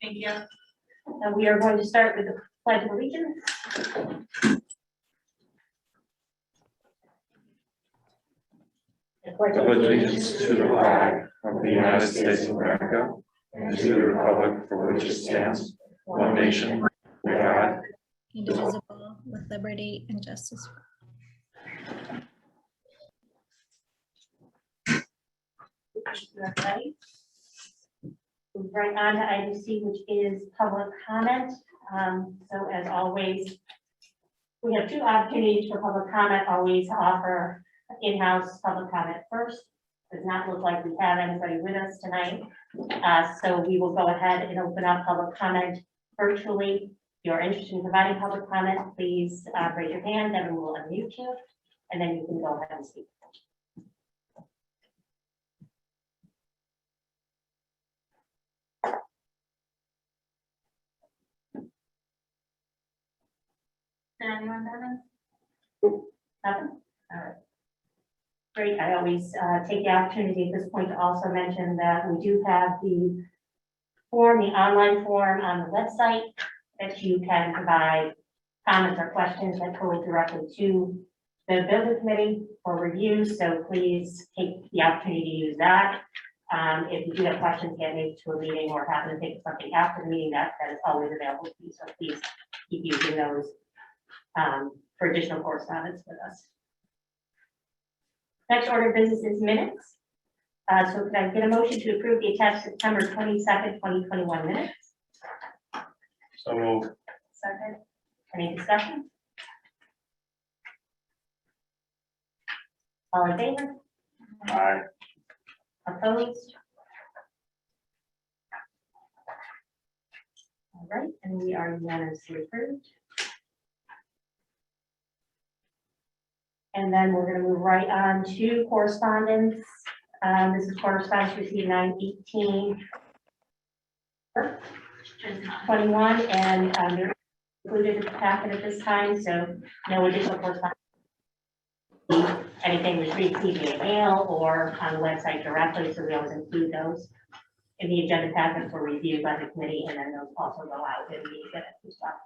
Thank you. And we are going to start with the Pledge of Allegiance. I pledge allegiance to the flag of the United States of America and to the republic for which it stands, one nation, under God. Indivisible, with liberty and justice. Okay. Move right on to item C, which is public comment. So as always, we have two opportunities for public comment. Always offer in-house public comment first. Does not look like we have anybody with us tonight. So we will go ahead and open up public comment virtually. If you're interested in providing public comment, please raise your hand and we will unmute you, and then you can go ahead and speak. Anyone, Devin? Nothing? All right. Great. I always take the opportunity at this point to also mention that we do have the form, the online form on the website that you can provide comments or questions that go directly to the building committee for review. So please take the opportunity to use that. If you do have questions, get maybe to a meeting or happen to think something after the meeting, that is always available to you. So please keep using those for additional correspondence with us. Next order of business is minutes. So could I get a motion to approve the attached September 22nd, 2021 minutes? So moved. Second. Any discussion? All in favor? Aye. Opposed? All right, and we are unanimously approved. And then we're going to move right on to correspondence. This is correspondence received 9/18/21, and they're included in the packet at this time, so no additional correspondence. Anything was received via mail or on the website directly, so we always include those in the agenda packet for review by the committee, and then those also go out in the agenda as well.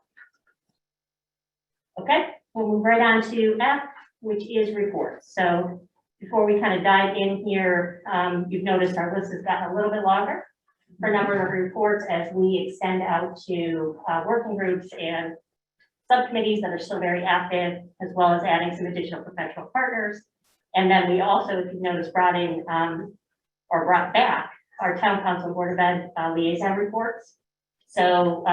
Okay, we'll move right on to F, which is reports. So before we kind of dive in here, you've noticed our list has gotten a little bit longer for a number of reports as we extend out to working groups and subcommittees that are still very active, as well as adding some additional professional partners. And then we also, if you've noticed, brought in or brought back our town council board of ed liaison reports. So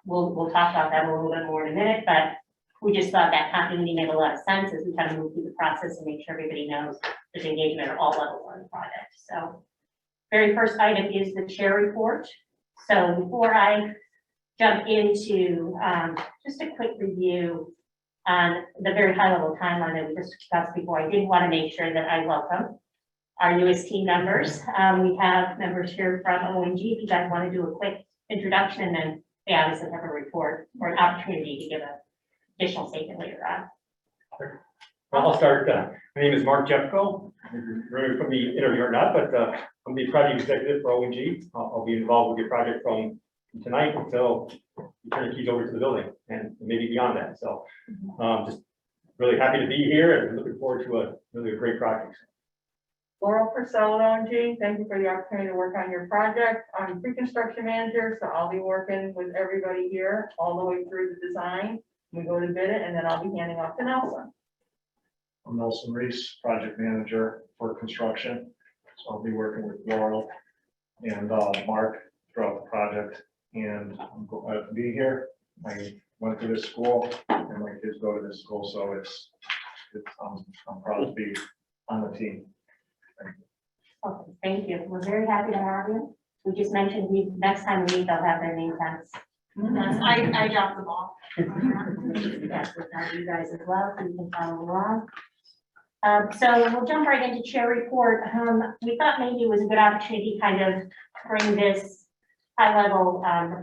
we'll talk about that a little bit more in a minute, but we just thought that continuity made a lot of sense as we kind of move through the process and make sure everybody knows there's engagement at all levels on the project. So very first item is the chair report. So before I jump into just a quick review on the very high level timeline that we just discussed before, I did want to make sure that I welcome our newest team members. We have members here from ONG. If you guys want to do a quick introduction, and then they obviously have a report or an opportunity to give a additional statement later on. Well, I'll start. My name is Mark Jeffco. You're from the interview or not, but I'm the project executive for ONG. I'll be involved with your project from tonight until you turn the keys over to the building and maybe beyond that. So just really happy to be here and looking forward to a really great project. Laurel Purcell at ONG, thank you for the opportunity to work on your project. I'm pre-construction manager, so I'll be working with everybody here all the way through the design. We go to bid it, and then I'll be handing off to Nelson. I'm Nelson Reese, project manager for construction. So I'll be working with Laurel and Mark throughout the project. And I'm glad to be here. I went to this school and my kids go to this school, so I'm proud to be on the team. Okay, thank you. We're very happy to have you. We just mentioned next time we meet, they'll have their name tags. Yes, I dropped the ball. Yes, we've got you guys as well, so you can follow along. So we'll jump right into chair report. We thought maybe it was a good opportunity to kind of bring this high level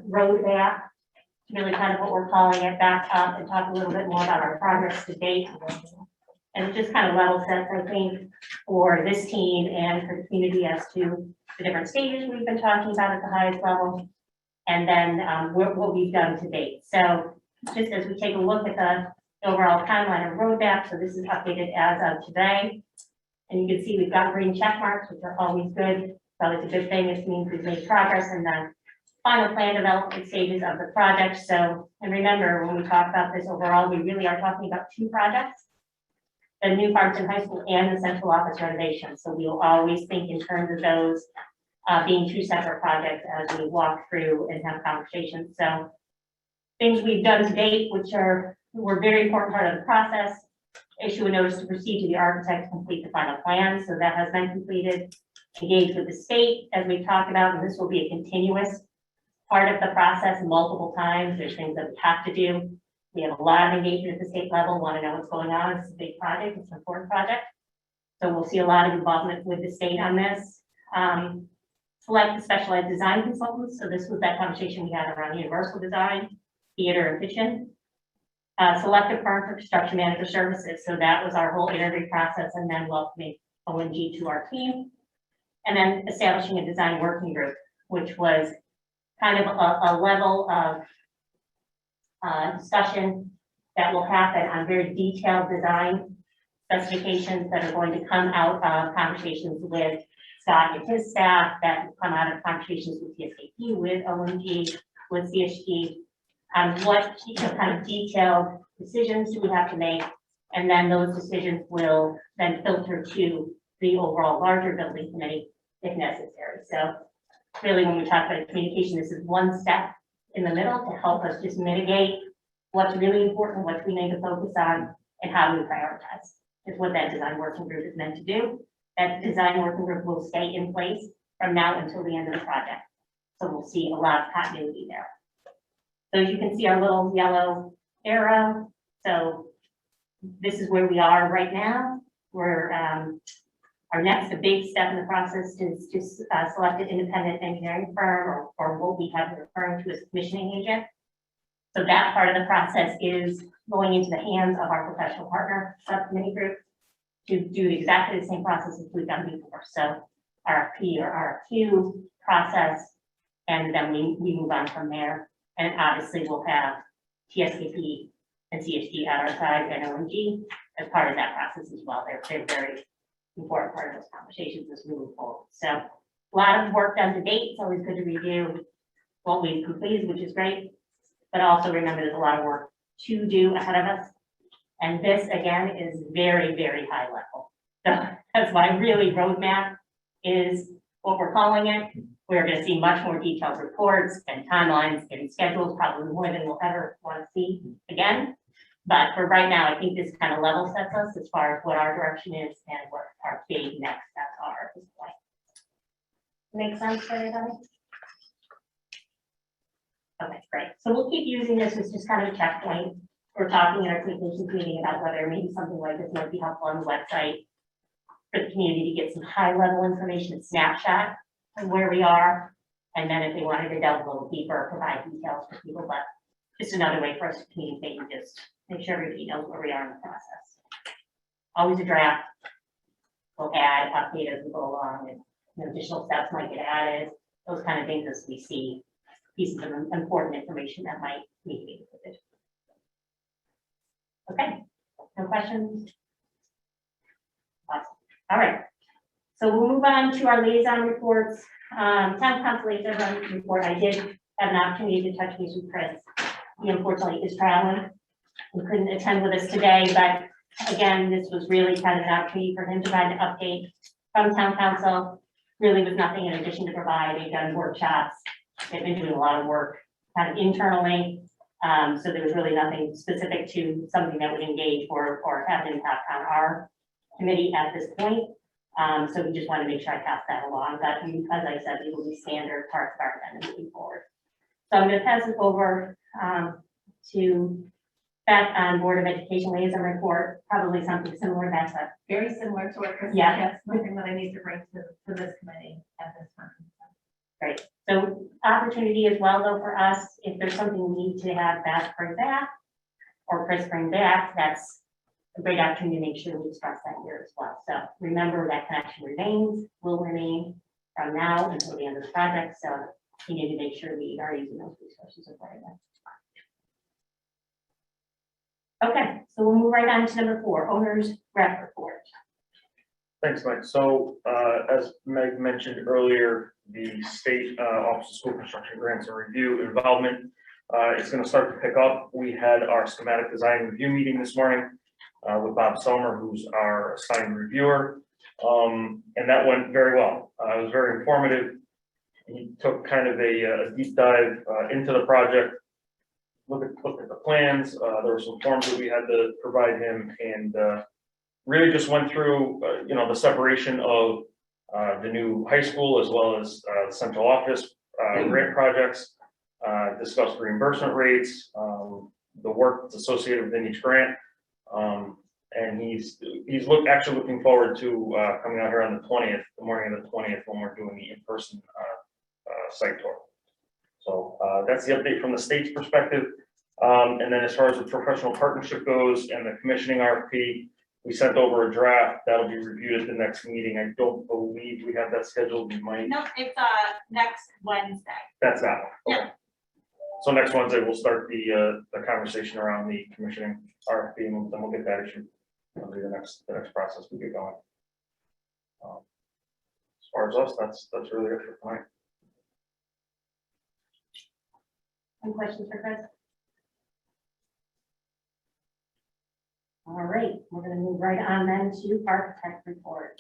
roadmap, really kind of what we're calling it, back up and talk a little bit more about our progress to date. And it just kind of level sets, I think, for this team and for the community as to the different stages we've been talking about at the highest level. and then what we've done to date. So just as we take a look at the overall timeline and roadmap, so this is updated as of today. And you can see we've got green check marks, which are always good. So it's a good thing. It means we've made progress in the final plan development stages of the project. So, and remember, when we talk about this overall, we really are talking about two projects, the new Farmington High School and the central office renovation. So we will always think in terms of those being two separate projects as we walk through and have conversations. So things we've done to date, which were very important part of the process, issue a notice to proceed to the architect to complete the final plan. So that has been completed. Engage with the state, as we've talked about, and this will be a continuous part of the process multiple times. There's things that we have to do. We have a lot of engagement at the state level, want to know what's going on. It's a big project, it's an important project. So we'll see a lot of involvement with the state on this. Select the specialized design consultants. So this was that conversation we had around universal design, theater and kitchen. Select a firm for construction manager services. So that was our whole interview process, and then welcoming ONG to our team. And then establishing a design working group, which was kind of a level of discussion that will happen on very detailed design specifications that are going to come out of conversations with Scott and his staff, that will come out of conversations with TSKP, with ONG, with CSG, what kind of detailed decisions do we have to make, and then those decisions will then filter to the overall larger building committee if necessary. So really, when we talk about communication, this is one step in the middle to help us just mitigate what's really important, what we need to focus on, and how we prioritize. Is what that design working group is meant to do. That design working group will stay in place from now until the end of the project. So we'll see a lot of continuity there. So as you can see our little yellow arrow. So this is where we are right now. We're our next big step in the process is to select an independent engineering firm, or what we have referring to as a commissioning agent. So that part of the process is going into the hands of our professional partner subcommittee group to do exactly the same process as we've done before. So RFP or RFQ process, and then we move on from there. And obviously we'll have TSKP and CSG at our side and ONG as part of that process as well. They're very important part of those conversations as we move forward. So a lot of work done to date. It's always good to review what we've completed, which is great. But also remember there's a lot of work to do ahead of us. And this again is very, very high level. So that's why really roadmap is what we're calling it. We're going to see much more detailed reports and timelines and schedules, probably more than we'll ever want to see again. But for right now, I think this kind of level sets us as far as what our direction is and what our big next steps are at this point. Make sense for everybody? Okay, great. So we'll keep using this as just kind of a checkpoint. We're talking in our communications meeting about whether maybe something like this might be helpful on the website for the community to get some high level information, snapshot of where we are. And then if they wanted to delve a little deeper, provide details for people, but just another way for us to communicate and just make sure everybody knows where we are in the process. Always a draft. We'll add, update as we go along, and additional steps might get added, those kind of things as we see pieces of important information that might need to be included. Okay, no questions? Awesome. All right. So we'll move on to our liaison reports. Town council liaison report. I did have an opportunity to touch base with Chris. He unfortunately is traveling and couldn't attend with us today, but again, this was really kind of an opportunity for him to provide an update from town council. Really was nothing in addition to provide. They've done workshops. They've been doing a lot of work kind of internally. So there was really nothing specific to something that would engage or have an impact on our committee at this point. So we just want to make sure I pass that along. But as I said, these will be standard parts of our agenda moving forward. So I'm going to pass it over to Beth on Board of Education liaison report. Probably something similar. That's a Very similar to what Chris said. Yeah. Yes, nothing that I need to bring to this committee at this time. great. So opportunity as well, though, for us, if there's something we need to have Beth bring back or Chris bring back, that's a great opportunity to make sure we express that here as well. So remember that connection remains, will remain from now until the end of the project. So he needed to make sure we are using those resources accordingly. Okay, so we'll move right on to number 4, owner's rep report. Thanks, Mike. So, as Meg mentioned earlier, the state Office of School Construction Grants and Review involvement is going to start to pick up. We had our schematic design review meeting this morning with Bob Sommer, who's our assigned reviewer, and that went very well. It was very informative. He took kind of a deep dive into the project, looked at the plans. There were some forms that we had to provide him, and really just went through, the separation of the new high school as well as the central office grant projects, discussed reimbursement rates, the work that's associated within each grant. And he's actually looking forward to coming out here on the 20th, the morning of the 20th, when we're doing the in-person site tour. So that's the update from the state's perspective. And then as far as the professional partnership goes and the commissioning RFP, we sent over a draft that'll be reviewed at the next meeting. I don't believe we have that scheduled. We might. No, it's next Wednesday. That's that one. Okay. Yeah. So next Wednesday, we'll start the conversation around the commissioning RFP, and then we'll get that issued. That'll be the next process we get going. As far as us, that's really it for tonight. Any questions for Chris? All right, we're going to move right on then to architect report.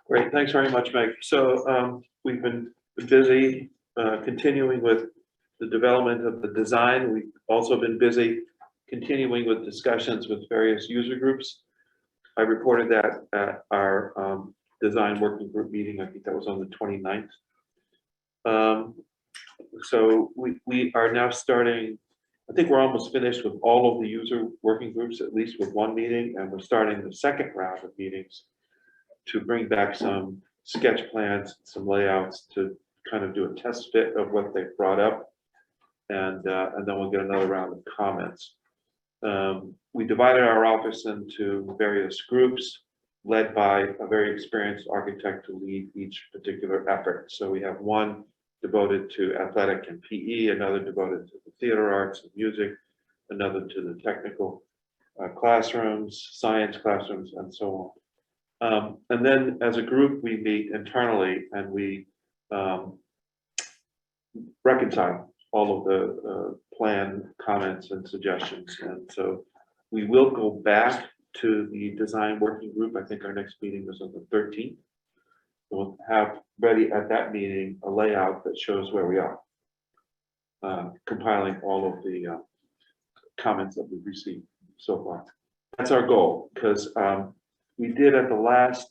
Great, thanks very much, Meg. So we've been busy continuing with the development of the design. We've also been busy continuing with discussions with various user groups. I reported that at our design working group meeting. I think that was on the 29th. So we are now starting, I think we're almost finished with all of the user working groups, at least with one meeting, and we're starting the second round of meetings to bring back some sketch plans, some layouts to kind of do a test fit of what they've brought up. And then we'll get another round of comments. We divided our office into various groups led by a very experienced architect to lead each particular effort. So we have one devoted to athletic and PE, another devoted to the theater arts and music, another to the technical classrooms, science classrooms, and so on. And then as a group, we meet internally and we reconcile all of the plan comments and suggestions. And so we will go back to the design working group. I think our next meeting is on the 13th. We'll have ready at that meeting a layout that shows where we are, compiling all of the comments that we've received so far. That's our goal, because we did at the last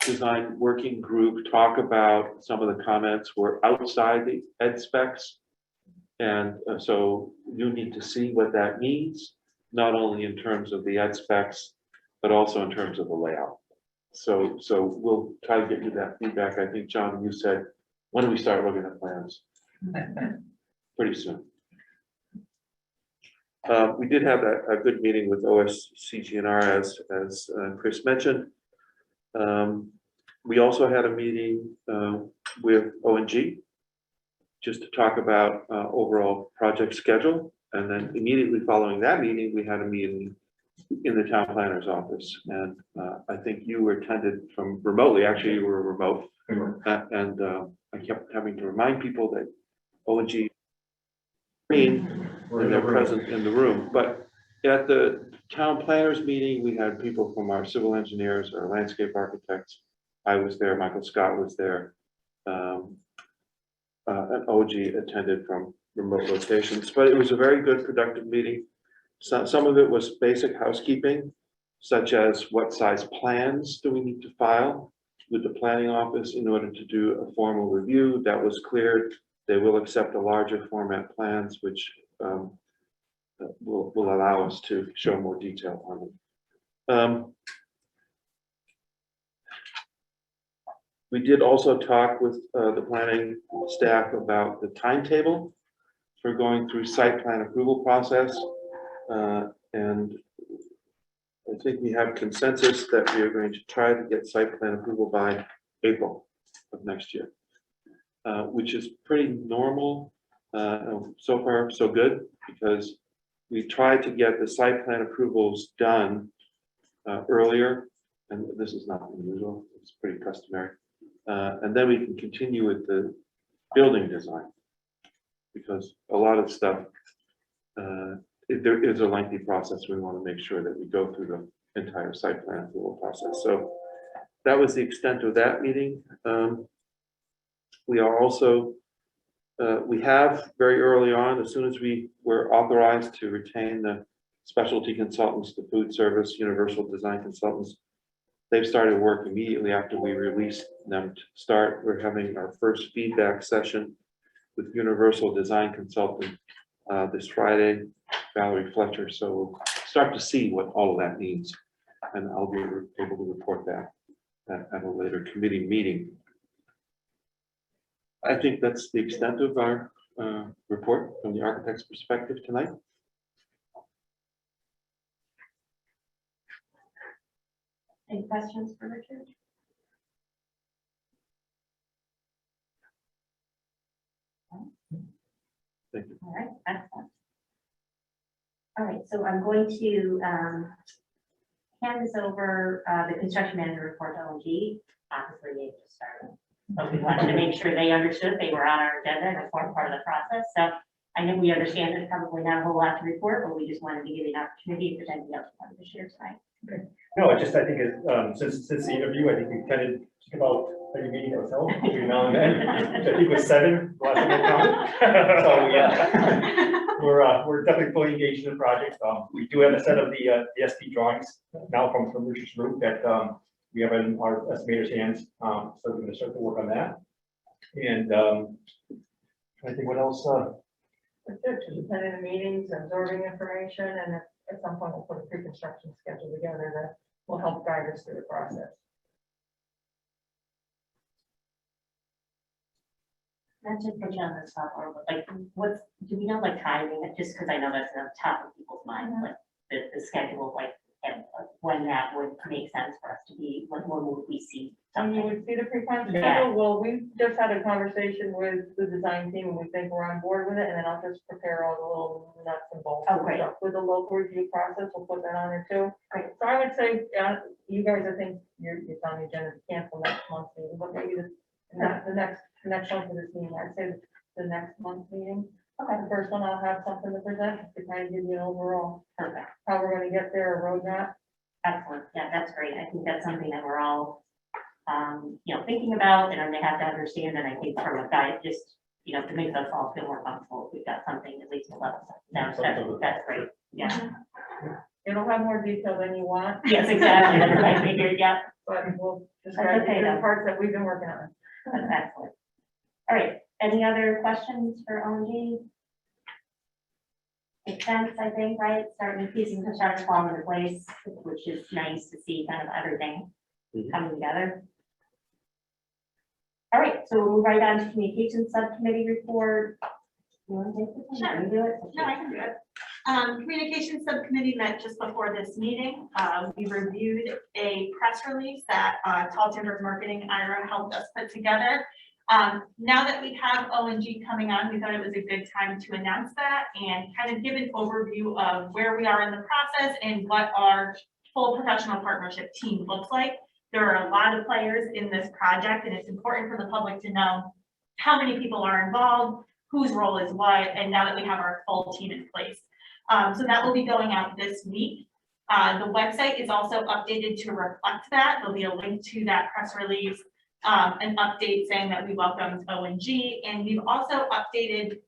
design working group talk about some of the comments were outside the ed specs. And so you need to see what that means, not only in terms of the ed specs, but also in terms of the layout. So we'll try to get you that feedback. I think, John, you said, when do we start looking at plans? Pretty soon. We did have a good meeting with OSCGNR, as Chris mentioned. We also had a meeting with ONG just to talk about overall project schedule. And then immediately following that meeting, we had a meeting in the town planner's office. And I think you were attended from remotely. Actually, you were remote. And I kept having to remind people that ONG and they're present in the room. But at the town planners meeting, we had people from our civil engineers, our landscape architects. I was there, Michael Scott was there. And OG attended from remote locations, but it was a very good, productive meeting. So some of it was basic housekeeping, such as what size plans do we need to file with the planning office in order to do a formal review. That was cleared. They will accept a larger format plans, which will allow us to show more detail on it. We did also talk with the planning staff about the timetable for going through site plan approval process. And I think we have consensus that we are going to try to get site plan approval by April of next year. which is pretty normal. So far, so good, because we tried to get the site plan approvals done earlier, and this is not unusual, it's pretty customary. And then we can continue with the building design, because a lot of stuff, there is a lengthy process. We want to make sure that we go through the entire site plan approval process. So that was the extent of that meeting. We are also, we have very early on, as soon as we were authorized to retain the specialty consultants, the food service, universal design consultants, they've started work immediately after we released them to start. We're having our first feedback session with universal design consultant this Friday, Valerie Fletcher. So we'll start to see what all of that means, and I'll be able to report that at a later committee meeting. I think that's the extent of our report from the architect's perspective tonight. Any questions for Richard? Thank you. All right, excellent. All right, so I'm going to hand this over, the construction manager report to ONG. Obviously, they just started, but we wanted to make sure they understood they were on our agenda and a important part of the process. So I know we understand there's probably not a whole lot to report, but we just wanted to give you an opportunity if there's anything else you wanted to share tonight. No, I think since the interview, I think we tended to think about every meeting ourselves between now and then, which I think was 7, last time I counted. So, yeah, we're definitely fully engaged in the project. We do have a set of the SD drawings now from Richard's group that we have in our estimator's hands. So we're going to start to work on that. And I think what else? That's it, just attending the meetings, absorbing information, and at some point we'll put a pre-construction schedule together that will help guide us through the process. Not to put you on the spot, or like, what's, do we know like timing, just because I know that's on top of people's minds, like the schedule, like, and when that would make sense for us to be, when would we see And you something? would see the pre-con Yeah. schedule, well, we just had a conversation with the design team, and we think we're on board with it, and then I'll just prepare all the little nuts and bolts. Oh, great. stuff. With the local review process, we'll put that on there too. Great. So I would say, you guys, I think you're on the agenda to cancel next month's meeting, but maybe the next one for this meeting, I'd say the next month's meeting. Okay, the first one, I'll have something to present to kind of give you an overall, Perfect, how we're gonna get there, a roadmap. excellent, yeah, that's great, I think that's something that we're all, thinking about, and they have to understand, and I think from a guide, just, to make us all feel more comfortable, if we've got something at least to level set. That's great, yeah. It'll have more detail than you want, Yes, exactly, that's what I figured, yeah, but we'll That's describe okay, the though. parts that we've been working on. that's excellent. All right, any other questions for ONG? Makes sense, I think, right, starting piecing the start falling into place, which is nice to see kind of everything Mhm. coming together. All right, so we'll move right on to communications subcommittee report. You want to take this one? Sure. Can you do it? No, I can do it. Communications subcommittee met just before this meeting. We reviewed a press release that Tall Timbers Marketing Ira helped us put together. Now that we have ONG coming on, we thought it was a good time to announce that and kind of give an overview of where we are in the process and what our full professional partnership team looks like. There are a lot of players in this project, and it's important for the public to know how many people are involved, whose role is what, and now that we have our full team in place. So that will be going out this week. The website is also updated to reflect that. There'll be a link to that press release, an update saying that we welcomed ONG, and we've also updated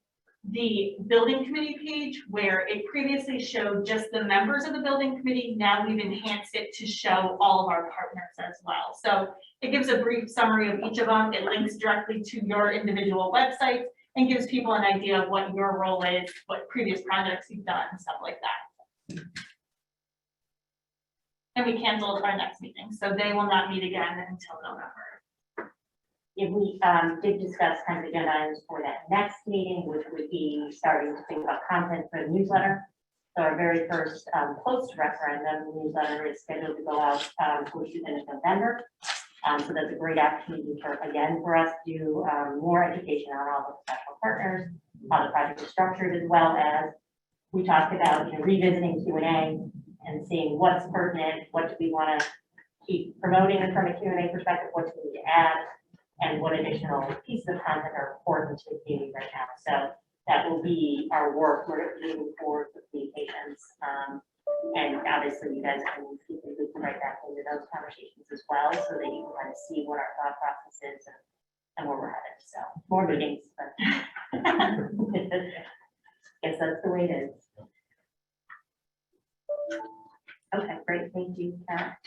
the building committee page where it previously showed just the members of the building committee. Now we've enhanced it to show all of our partners as well. So it gives a brief summary of each of them. It links directly to your individual websites and gives people an idea of what your role is, what previous projects you've done, stuff like that. And we canceled our next meeting, so they will not meet again until November. Yeah, we did discuss kind of agenda items for that next meeting, which would be starting to think about content for the newsletter. So our very first post-referendum newsletter is scheduled to go out towards the end of November. So that's a great opportunity for, again, for us to do more education on all the professional partners, how the project is structured, as well as we talked about, revisiting Q&A and seeing what's pertinent, what do we want to keep promoting from a Q&A perspective, what do we need to add, and what additional pieces of content are important to the community right now. So that will be our work. We're moving forward with communications. And obviously you guys can right back into those conversations as well, so that you can kind of see what our thought process is and where we're headed. So more meetings, but guess that's the way it is. Okay, great, thank you, Kat.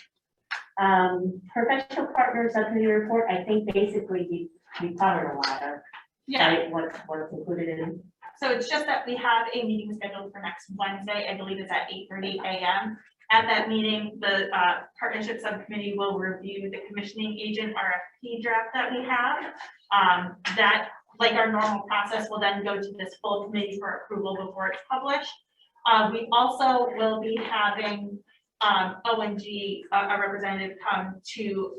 Professional partners subcommittee report, I think basically we covered a lot of, Yeah, right, what's included in. so it's just that we have a meeting scheduled for next Wednesday. I believe it's at 8:30 a.m. At that meeting, the partnership subcommittee will review the commissioning agent RFP draft that we have. That, like our normal process, will then go to this full committee for approval before it's published. We also will be having ONG, a representative, come to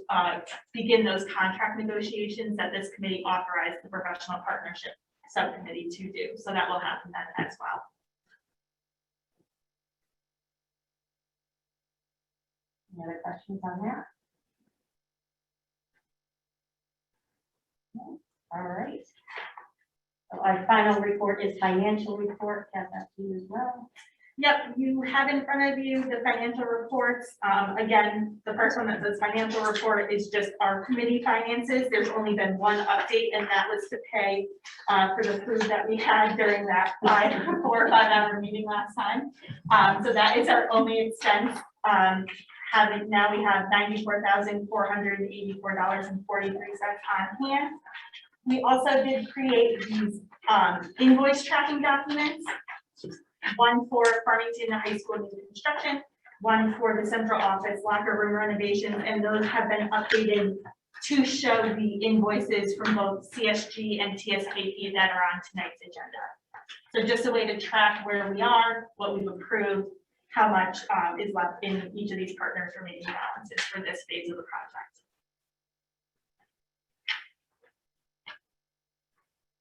begin those contract negotiations that this committee authorized the professional partnership subcommittee to do. So that will happen then as well. Any other questions on that? No? All right. So our final report is financial report. Kat, that's you as well. Yep, you have in front of you the financial reports. Again, the first one that says financial report is just our committee finances. There's only been one update, and that was to pay for the food that we had during that 4 or 5 hour meeting last time. So that is our only expense. Now we have $94,484.43 on hand. We also did create these invoice tracking documents. One for Farmington High School new construction, one for the central office locker room renovations, and those have been updated to show the invoices from both CSG and TSKP that are on tonight's agenda. So just a way to track where we are, what we've approved, how much is left in each of these partners' remaining balances for this phase of the project.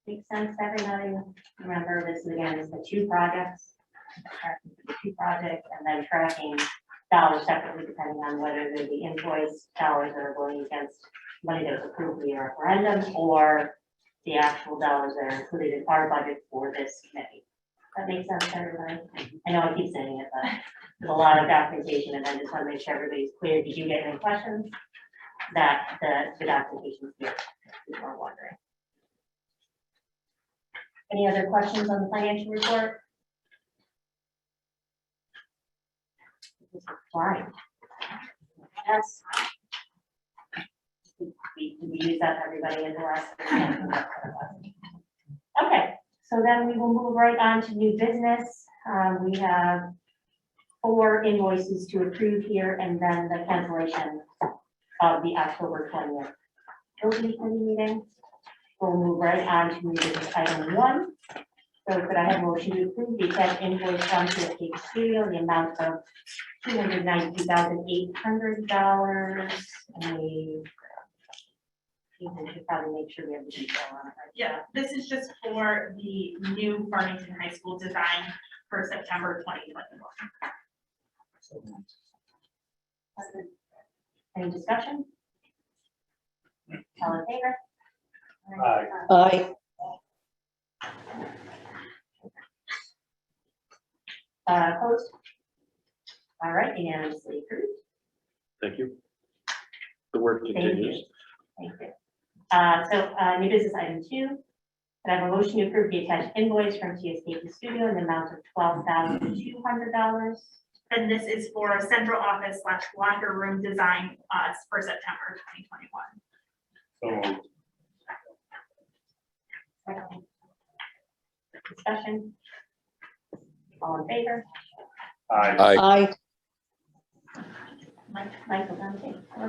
Makes sense to everybody. Remember, this again is the 2 projects. Tracking the 2 projects and then tracking dollars separately depending on whether they're the invoice dollars that are going against money that was approved via referendum or the actual dollars that are included in our budget for this committee. That makes sense to everybody. I know I keep saying it, but there's a lot of documentation, and I just want to make sure everybody's clear. Did you get any questions? That the documentation is here, if you are wondering. Any other questions on the financial report? Fine. Yes. We use that everybody in the last. Okay, so then we will move right on to new business. We have 4 invoices to approve here, and then the cancellation of the October 20th building committee meeting. We'll move right on to new business item 1. So could I have a motion to approve the attached invoice from TSK Studio in the amount of $292,800, and we should probably make sure we have the detail on it. Right? Yeah, this is just for the new Farmington High School design for September 2021. Any discussion? All in favor? Aye. Aye. Opposed? All right, unanimously approved. Thank you. The work Thank continues. you. Thank you. New business item 2. Could I have a motion to approve the attached invoice from TSK Studio in the amount of $12,200? And this is for central office / locker room design for September 2021. So Discussion? All in favor? Aye. Aye. Michael, okay. All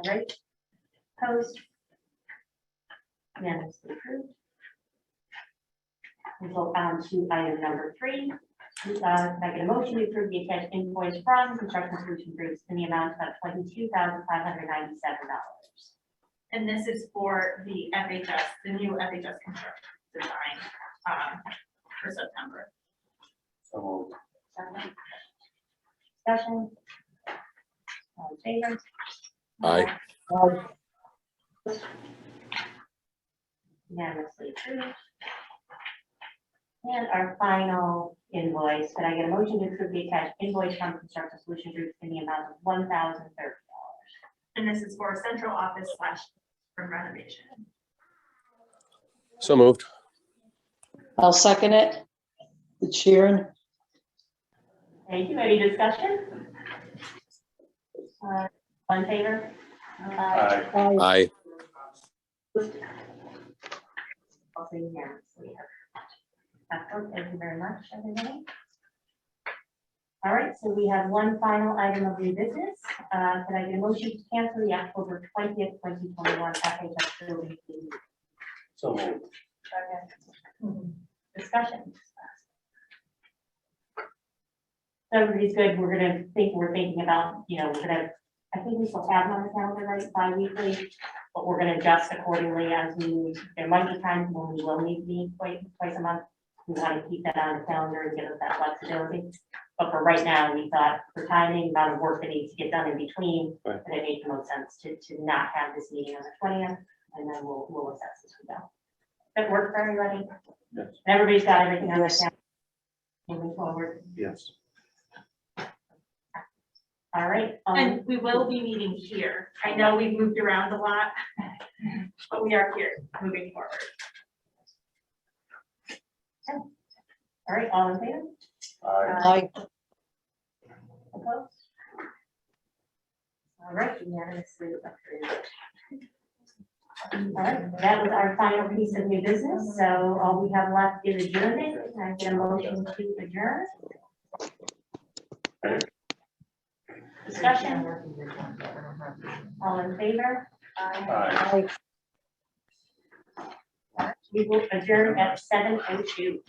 right. Opposed? Unanimously approved. We go on to item number 3. Can I get a motion to approve the attached invoice from Construction Solution Groups in the amount of $22,597? And this is for the FHS, the new FHS construction design, for September. So Second. Discussion? All in favor? Aye. Unanimously approved. And our final invoice, could I get a motion to approve the attached invoice from Construction Solution Group in the amount of $1,030? And this is for a central office / renovation. So moved. I'll second it. It's Sharon. Thank you. Any discussion? All in favor? Aye. Aye. Also unanimously. Excellent. Thank you very much, everybody. All right, so we have one final item of new business. Could I get a motion to cancel the October 20th, 2021 FHS building meeting? So moved. Discussion. So everybody's good. We're thinking about, we're gonna, I think we still have them on the calendar, right, bi-weekly, but we're gonna adjust accordingly as we move. There might be times when we will need to meet twice a month. We want to keep that on the calendar and give us that flexibility. But for right now, we thought for timing, amount of work that needs to get done in between, Right. that it made the most sense to not have this meeting on the 20th, and then we'll assess as we go. That work for everybody? Yes. And everybody's got everything on their calendar moving forward. Yes. All right. And we will be meeting here. I know we've moved around a lot, but we are here moving forward. All right, all in favor? Aye. Opposed? All right, unanimously approved. All right, that was our final piece of new business, so all we have left is adjournment. Can I get a motion to adjourn? Discussion? All in favor? Aye. Aye. We will adjourn at 7:02.